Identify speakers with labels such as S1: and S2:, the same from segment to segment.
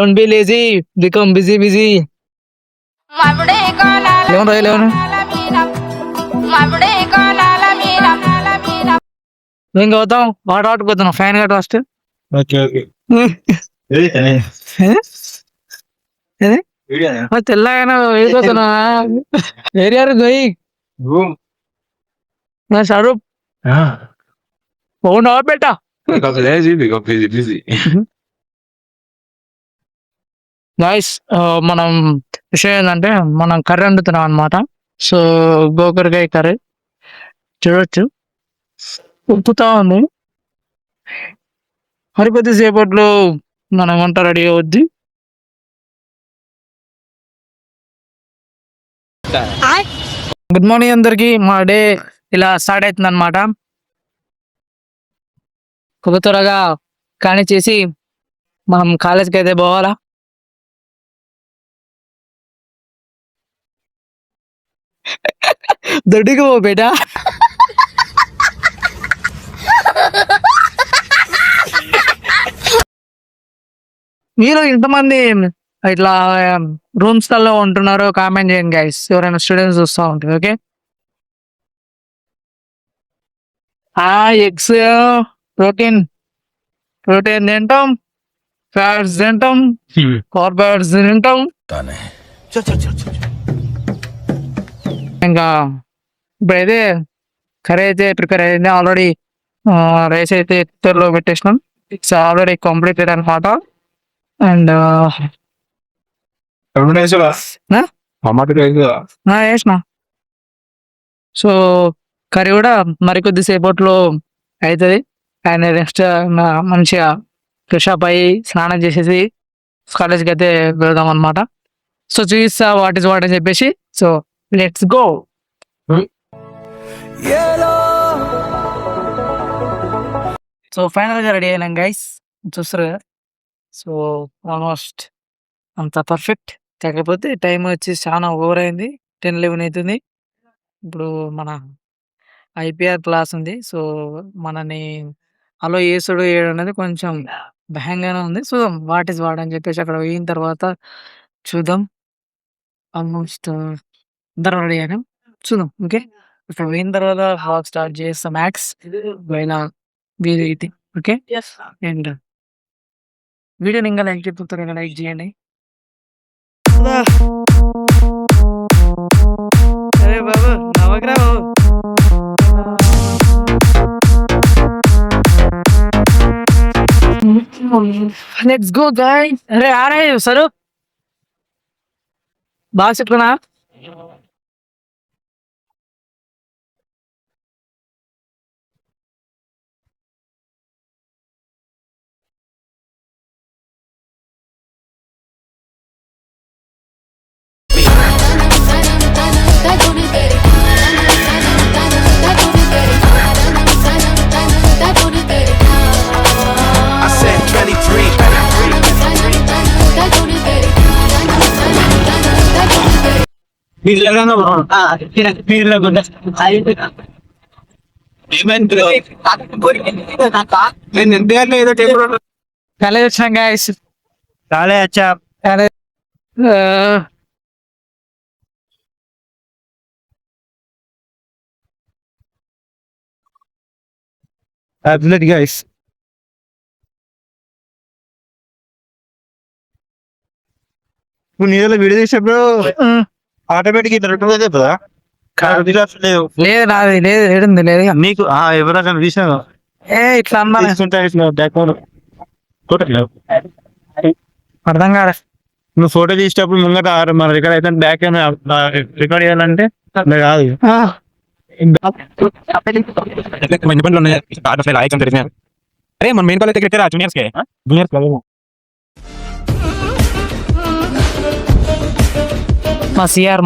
S1: Don't be lazy, become busy busy. లేవను నేను Gautam water ఆడుకుపోతున్నాం ఫ్యాన్ కట్ ఫస్ట్. తెల్లగా వెళ్ళిపోతున్నా ఏరియారు గోయి షారూక్ బాగున్నావా బేటా? గైస్ మనం విషయం ఏంటంటే మనం కర్రీ వండుతున్నాం అనమాట. సో గోకరకాయ కర్రీ చూడొచ్చు, ఉప్పుతా ఉంది. మరి కొద్దిసేపట్లో మన వంట రెడీ అవుద్ది. గుడ్ మార్నింగ్ అందరికి. మా డే ఇలా స్టార్ట్ అవుతుంది అనమాట. త్వరగా కానీ చేసి మనం కాలేజ్కి అయితే పోవాలా. దొడ్డికి పో బేటా. మీరు ఇంతమంది ఇట్లా రూమ్స్ లలో ఉంటున్నారు కామెంట్ చేయండి గైస్. ఎవరైనా స్టూడెంట్స్ చూస్తూ ఉంటారు. ఓకే, ఎగ్స్ ప్రోటీన్ తింటాం, ఫ్యాట్స్ తింటాం, కార్బోహైడ్రేట్స్ తింటాం. ఇంకా ఇప్పుడైతే కర్రీ అయితే ప్రిపేర్ అయింది ఆల్రెడీ. రైస్ అయితే కుక్కర్లో పెట్టేసినాం. ఇట్స్ ఆల్రెడీ కంప్లీటెడ్ అనమాట. అండ్ వేసిన సో కర్రీ కూడా మరికొద్ది సేపట్లో అవుతుంది. అండ్ నెక్స్ట్ మంచిగా ఫ్రెష్ అప్ అయ్యి స్నానం చేసేసి కాలేజ్కి అయితే వెళ్దాం అనమాట. సో చూస్తా వాట్ ఇస్ వాట్ అని చెప్పేసి. So let's go. So final గా రెడీ అయినాం గైస్, చూస్తారు కదా. సో ఆల్మోస్ట్ అంత పర్ఫెక్ట్. కాకపోతే టైం వచ్చి చాలా ఓవర్ అయింది, 10-11 అవుతుంది. ఇప్పుడు మన ఐపీఆర్ క్లాస్ ఉంది. సో మనని అలో ఏసుడు ఏడు అనేది కొంచెం భయంగానే ఉంది. చూద్దాం వాట్ ఇస్ వాట్ అని చెప్పేసి అక్కడ పోయిన తర్వాత చూద్దాం. ఆల్మోస్ట్ అందరం రెడీ అయినాం, చూద్దాం. ఓకే, ఇక్కడ పోయిన తర్వాత హాక్ స్టార్ట్ చేస్తాం. మ్యాక్స్ పైన వీడియో ఇది. ఓకే, అండ్ వీడియోని ఇంకా లైక్ చెప్తారు, లైక్ చేయండి. అరే బాబు నవగ్రా బాబు. Let's go guys. అరే ఆ రहे हो सर? బాగా చెప్తున్నా. కాలేజ్ వచ్చినాం గైస్. కాలేజ్ వచ్చా అబ్సల్యూట్ గైస్. నీళ్ళలో వీడియో చేసేప్పుడు ఆటోమేటిక్ లేదు, నాది లేదు, ఏడుంది లేదు నీకు ఎవరైనా విషయం ఇట్లా అన్నా అర్థం కాదు. నువ్వు ఫోటో తీసేటప్పుడు ముంగట మన రికార్డ్ అయితే బ్యాక్ రికార్డ్ చేయాలంటే కాదు. అరే మన మెయిన్ కాలేజ్ దగ్గర జూనియర్స్ మా సిఆర్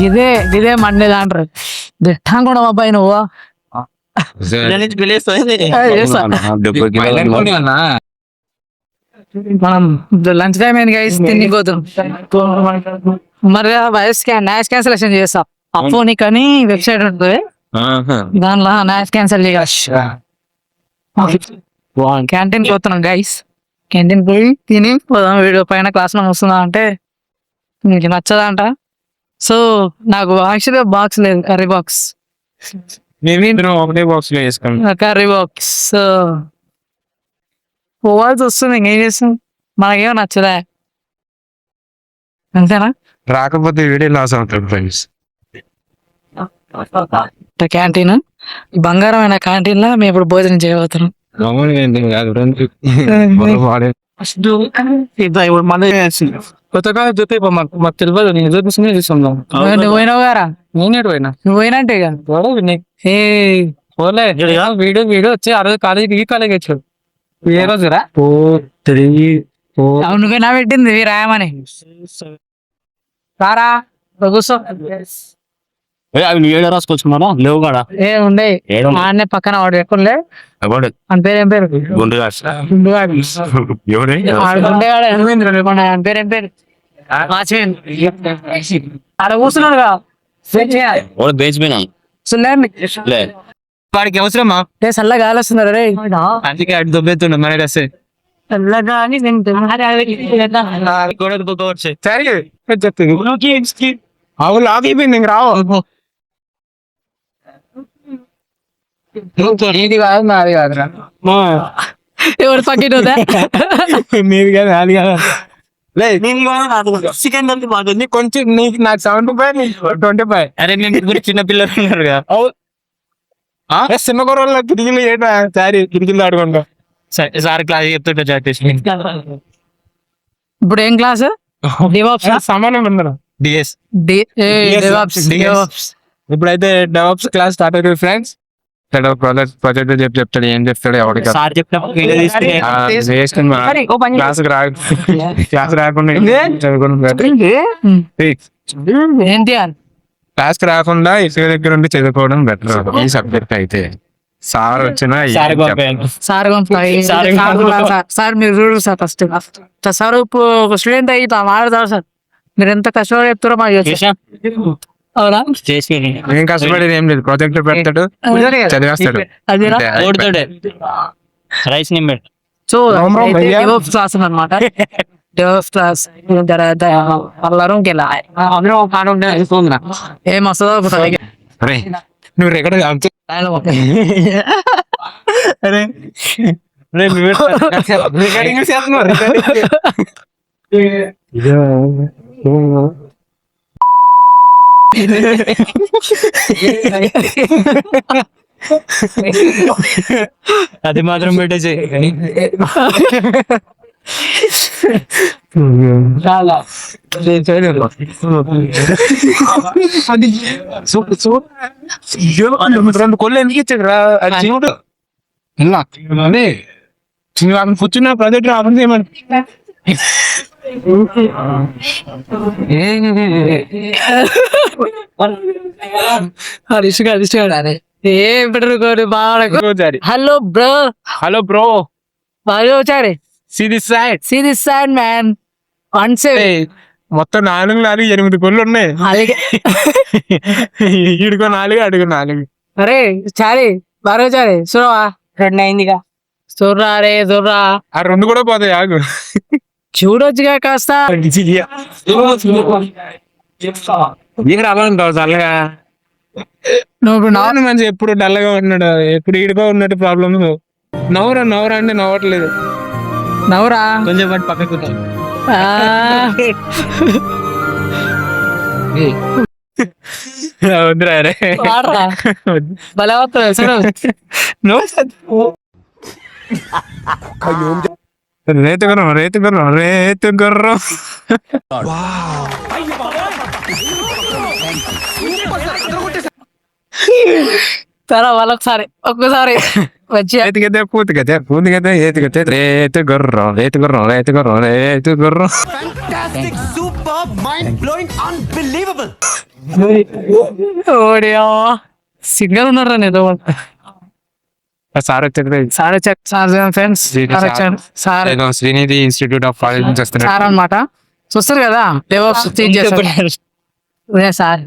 S1: ఇదే మండే దాంటారు దిట్టం కూడా అబ్బాయి నువ్వు. మనం లంచ్ టైం అయింది గైస్, తిని పోతాం. మరి వాయిస్ క్యాన్సిలేషన్ చేస్తా. అపోనిక్ అని వెబ్సైట్ ఉంటుంది, దానిలో నాయిస్ క్యాన్సల్ చేయొచ్చు. క్యాంటీన్ పోతున్నాం గైస్, క్యాంటీన్ పోయి తిని పోదాం. వీడియో పైన క్లాస్ లో వస్తుందా అంటే నీకు నచ్చదంట. సో నాకు యాక్చువల్గా బాక్స్ లేదు, కర్రీ బాక్స్,
S2: ఒకటే బాక్స్ లో వేసుకోండి.
S1: Curry box. సో పోవాల్సి వస్తుంది, ఇంకేం చేస్తాం, మనకేమో నచ్చదా, అంతేనా.
S2: రాకపోతే వీడియో లాస్ అవుతుంది ఫ్రెండ్స్.
S1: క్యాంటీన్ బంగారం అయిన క్యాంటీన్ లో మేము ఇప్పుడు భోజనం చేయబోతున్నాం.
S2: కొత్తగా జొతే మాకు తెలియదు, నేను చూపిస్తుంది చూస్తున్నాం.
S1: నువ్వు పోయినావు గారా,
S2: నేనేడు పోయినా,
S1: నువ్వు పోయినట్టే కదా. ఏ
S2: పోలే వీడియో వచ్చి ఆ రోజు కాలేజీకి ఈ కాలేజ్ వచ్చాడు. ఏ రోజురా?
S1: అవును, నువ్వేనా పెట్టింది ఇవి రాయమని. రారా కూర్చో.
S3: అవి ఏడు రాసుకొచ్చుకున్నారా లేవు కాడ
S1: ఏ ఉండే ఆడనే పక్కన వాడు ఎక్కడుండే, అని పేరు ఏం పేరు, గుండెగాడు. గుండెగాడు ఎనిమిది అని పేరు ఏం పేరు, ఆడ కూర్చున్నాడుగా.
S3: బేస్ పోయినా
S2: వాడికి అవసరమా?
S1: చల్లగా గాలి వస్తున్నారు రే,
S2: అందుకే అటు దొబ్బెత్తుండ మన డ్రెస్.
S1: చల్లగా అని
S2: అవును ఆగిపోయింది, ఇంక రావు.
S1: ఇది కాదు నాది కాదురా, ఎవరు పక్కన
S2: మీది కదా అది కదా. కొంచెం నీకు నాకు 75 25.
S3: అరే నేను చిన్న పిల్లలు ఉన్నారు కదా.
S2: చిన్న కూరల్లో కిటికీలు ఏంటా సారీ కిటికీలు ఆడుకుంటా.
S3: సార్ క్లాస్ చెప్తుంటే చాటేసి
S1: ఇప్పుడు ఏం క్లాస్,
S2: సమానం ఉన్నారు.
S3: డిఎస్
S2: ఇప్పుడైతే డెవలప్స్ క్లాస్ స్టార్ట్ అవుతుంది ఫ్రెండ్స్. ప్రాజెక్ట్ చెప్తాడు, ఏం చెప్తాడు ఎవరికి
S3: సార్
S2: క్లాస్ రాకుండా
S1: ఏంటి
S2: క్లాస్ రాకుండా ఇసుక దగ్గర ఉండి చదువుకోవడం బెటర్ ఈ సబ్జెక్ట్ అయితే. సార్ వచ్చినా
S1: సార్ మీరు చూడు సార్, ఫస్ట్ సార్ ఇప్పుడు ఒక స్టూడెంట్ అయ్యి ఇట్లా మాట్లాడతారు సార్, మీరు ఎంత కష్టపడి చెప్తారో మాకు అవునా.
S2: ఏం కష్టపడేది ఏం లేదు, ప్రాజెక్ట్ పెడతాడు చదివేస్తాడు.
S3: రైస్ నింబెడ్
S1: సో క్లాస్ అనమాట, డెవలప్ క్లాస్ రూమ్కి వెళ్ళా ఏం వస్తుందో.
S2: అరే నువ్వు రికార్డ్ రికార్డింగ్ చేస్తున్నావు.
S3: అది మాత్రం పెట్టేసి
S2: రెండు కొళ్ళు ఎందుకు ఇచ్చాడు రా చూడు. కూర్చున్న ప్రాజెక్ట్ ఆఫర్ చేయమని
S1: హలో బ్రో,
S2: హలో బ్రో,
S1: బాగా వచ్చాడే.
S2: See this side.
S1: See this side, man. One side.
S2: మొత్తం 4 8 కొళ్ళు ఉన్నాయి. ఈడుకో 4 అడుగు 4.
S1: అరే చారి బాగా చారి చూడవా, 2 అయిందిగా. చూడరా రే చూడరా,
S2: ఆ 2 కూడా పోతాయి ఆగు.
S1: చూడొచ్చుగా కాస్త.
S2: రావాలంటావు చల్లగా.
S1: నువ్వు
S2: మంచి ఎప్పుడు డల్గా ఉన్నాడు, ఎప్పుడు ఈడుకో ఉన్నట్టు ప్రాబ్లమ్. నవ్వురా నవ్వురా అంటే నవ్వట్లేదు.
S1: నవ్వురా
S3: కొంచెం పాటు పక్కకు
S2: వద్దురా రే
S1: భలే
S2: రేతు గుర్రం రేతు గుర్రం రేతు గుర్రం.
S1: సరే వాళ్ళొకసారి ఒక్కసారి వచ్చి
S2: ఎత్తుకైతే పూతికైతే పూతికైతే ఏతుకైతే రేతు గుర్రం రేతు గుర్రం రేతు గుర్రం రేతు గుర్రం.
S1: సిగ్నల్ ఉన్నారా నేను
S2: సార్ వచ్చాడు
S1: సార్ వచ్చారు sir friends sir
S2: Srinidhi institute of college నుంచి వస్తున్నారు
S1: సార్ అనమాట. చూస్తారు కదా సార్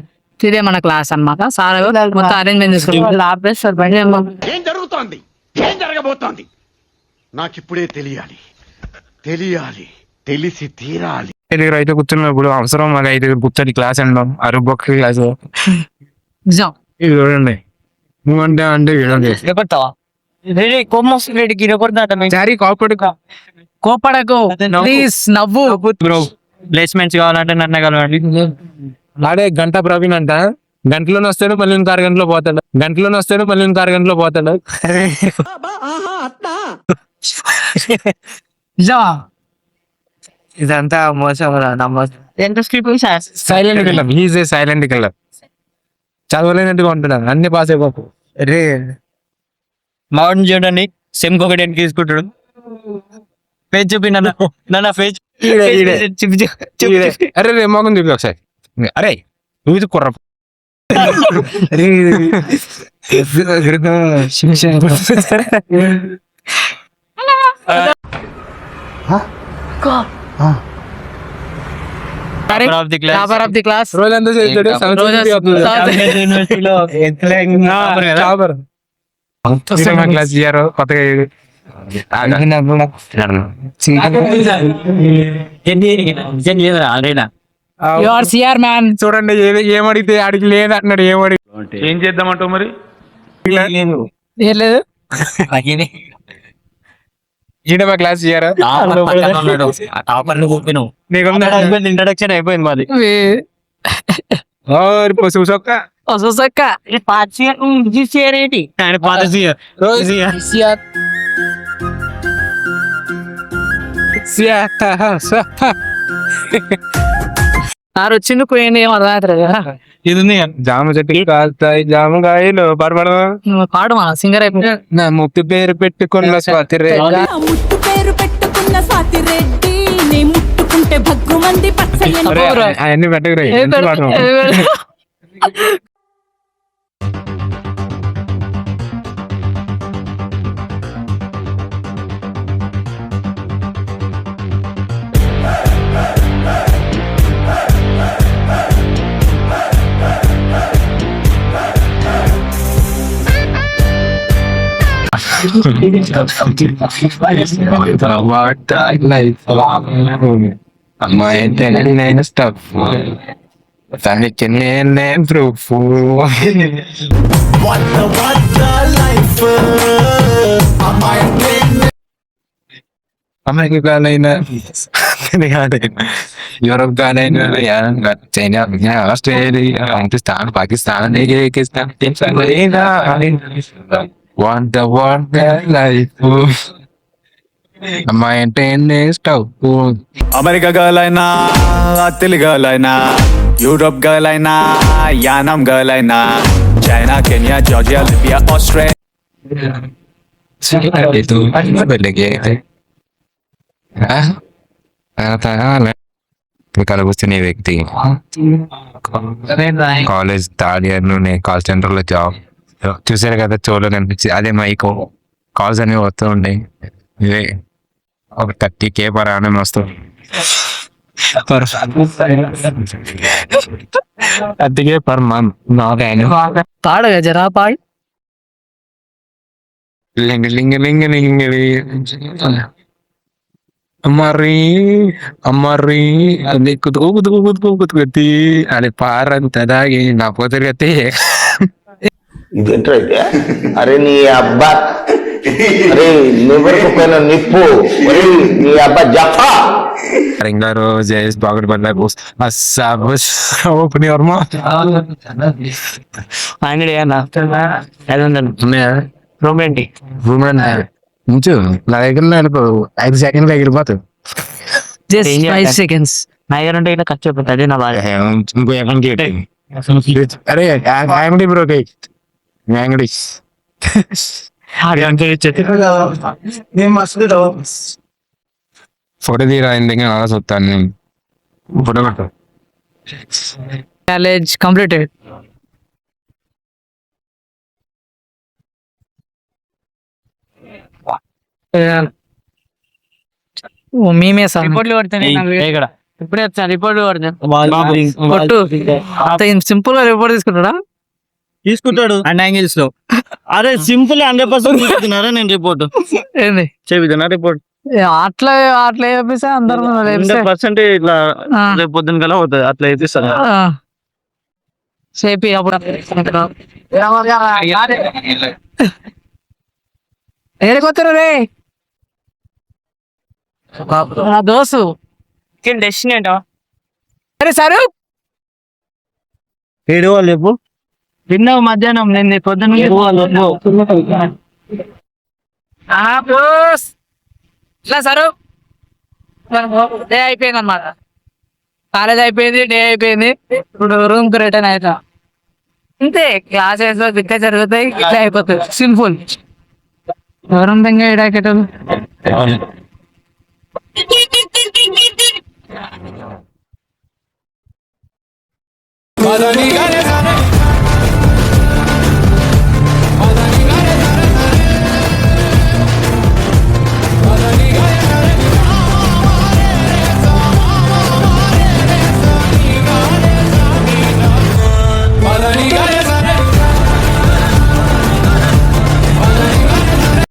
S1: ఇదే మన క్లాస్ అన్నమాట. సార్ మొత్తం అరేంజ్మెంట్ చేసుకుంటారు. ఆపేస్తారు బండి
S4: ఏం జరుగుతోంది, ఏం జరగబోతోంది నాకిప్పుడే తెలియాలి, తెలిసి తీరాలి.
S2: 5 అయితే కూర్చున్నప్పుడు అవసరం మాకు 5 కూర్చొని క్లాస్ అంటాం. అరుబొక్క క్లాస్
S1: నిజం.
S2: ఇది చూడండి. నువ్వు అంటే చూడండి. సారీ
S1: కోపడకు ప్లీజ్, నవ్వు.
S3: బ్రో ప్లేస్మెంట్స్ కావాలంటే నన్ను కలవండి.
S2: ఆడే గంట ప్రవీణ్ అంట. గంటలోనే వస్తాడు, మళ్ళీ ఇంకో అరగంటలో పోతాడు.
S1: నిజమా?
S5: ఇదంతా మోసం
S2: silent killer. He's a silent killer. చదవలేనట్టుగా ఉంటున్నాను, అన్ని పాస్ అయిపోకు.
S5: రే
S3: మావాడిని చూడండి, సెమ్కి ఒకటి ఎన్ని తీసుకుంటాడు. పేజ్ చూపి నన్న పేజ్
S2: అరే రే మొగం చూపి ఒకసారి. అరే నువ్వు ఇది కుర్ర
S3: of the class.
S1: Topper of the class.
S2: రోజంతా చేస్తాడు.
S3: యూనివర్సిటీలో
S2: క్లాస్ ఇయ్యారు కొత్తగా.
S1: You are CR man.
S2: చూడండి ఏమడిగితే ఆడికి లేదు అంటున్నాడు. ఏం చేద్దామంటావు మరి?
S1: ఏం లేదు.
S2: ఈడ మా క్లాస్ ఇయ్యారా?
S3: ఇంట్రడక్షన్ అయిపోయింది మాది.
S2: చూసొక్క
S1: ఒసొక్క
S3: ఆయన పాత
S1: సార్ వచ్చిండు పోయింది, ఏం అర్థమవుతుంది కదా.
S3: ఇది ఉంది.
S2: జామ చెట్టు కాస్తాయి జామకాయలు పడబడవా.
S1: నువ్వు పాడు మన సింగర్ అయిపోయి.
S2: నా ముక్కు పేరు పెట్టుకున్న స్వాతి రే.
S6: నా ముట్టు పేరు పెట్టుకున్న స్వాతి రెడ్డి, నీ ముట్టుకుంటే భగ్గుమంది పచ్చయ్యని.
S2: అవన్నీ పెట్టకురా. అమ్మాయి నేను స్టఫ్ దానికి నేనే ప్రూఫ్. అమెరికా గానైనా యూరోప్ గానైనా China Australia Pakistan Want the life. అమ్మాయి అంటే స్టవ్.
S7: అమెరికా గర్ల్ అయినా, తెలుగు గర్ల్ అయినా, యూరోప్ గర్ల్ అయినా, యానం గర్ల్ అయినా, China, Kenya, Georgia, Libya, Australia.
S2: ఇక్కడ కూర్చునే వ్యక్తి కాలేజ్ థర్డ్ ఇయర్ లోనే కాల్ సెంటర్ లో జాబ్. చూసారు కదా చోలో కనిపించి అదే మైక్ కాల్స్ అనేవి వస్తూ ఉంటాయి. ఇవే ఒక 30K పర్ యానం వస్తుంది. 30K per month.
S1: పాడు జరా పాడు.
S2: అమ్మర్రీ అది కుతుకుతుకుతుకుతుకుతి అది పారంత దాగి నా పోతరిగతే.
S8: ఇదేంటైతే అరే నీ అబ్బా, అరే నివరకు పైన నిప్పు, నీ అబ్బా జఫా.
S2: రింగారు జేస్ బాగుడు బందాకు ఓపెన్ వర్మ
S3: రొమాంటిక్
S2: రూమెన్ నుంచు నా దగ్గర నడుపు 5 సెకండ్లు ఎగిరిపోతావు.
S1: Just 5 seconds.
S3: నా దగ్గర ఉంటే ఇలా ఖర్చు అయిపోతుంది. అదే నా బాధ.
S2: ఇంకో అకౌంట్ అరే అంగడి బ్రో అంగడి ఫోటో తీరా ఎందుకు అలా చూస్తాను నేను. ఫోటో కొట్టు.
S1: College completed. మేమే సార్
S3: ఇక్కడ
S1: ఇప్పుడే వచ్చాను రిపోర్ట్ కొట్టు సింపుల్ గా రిపోర్ట్ తీసుకుంటాడా
S3: తీసుకుంటాడు అండ్ యాంగిల్స్ లో. అరే సింపుల్ 100% తీసుకున్నారా నేను రిపోర్ట్
S1: ఏంది
S3: చెబుతున్నా రిపోర్ట్
S1: అట్లా అట్లా చెప్పేసి అందరు
S3: 100% ఇట్లా రేపు పొద్దున కల్లా అవుతుంది అట్లా చేపిస్తాను.
S1: సేపి అప్పుడు ఏడుకొస్తారు రే నా దోసు డెస్టినేట్ సరే సరే
S3: ఏడు వాళ్ళు రేపు
S1: విన్నావు మధ్యాహ్నం నేను పొద్దున్న ఇట్లా సరు డే అయిపోయింది అనమాట. కాలేజ్ అయిపోయింది, డే అయిపోయింది, ఇప్పుడు రూమ్ కి రిటర్న్ అవుతా. అంతే క్లాసెస్ దిక్క జరుగుతాయి, ఇట్లా అయిపోతుంది సింపుల్. ఎవరంతంగా ఏడాకెటలు
S7: మదని గానే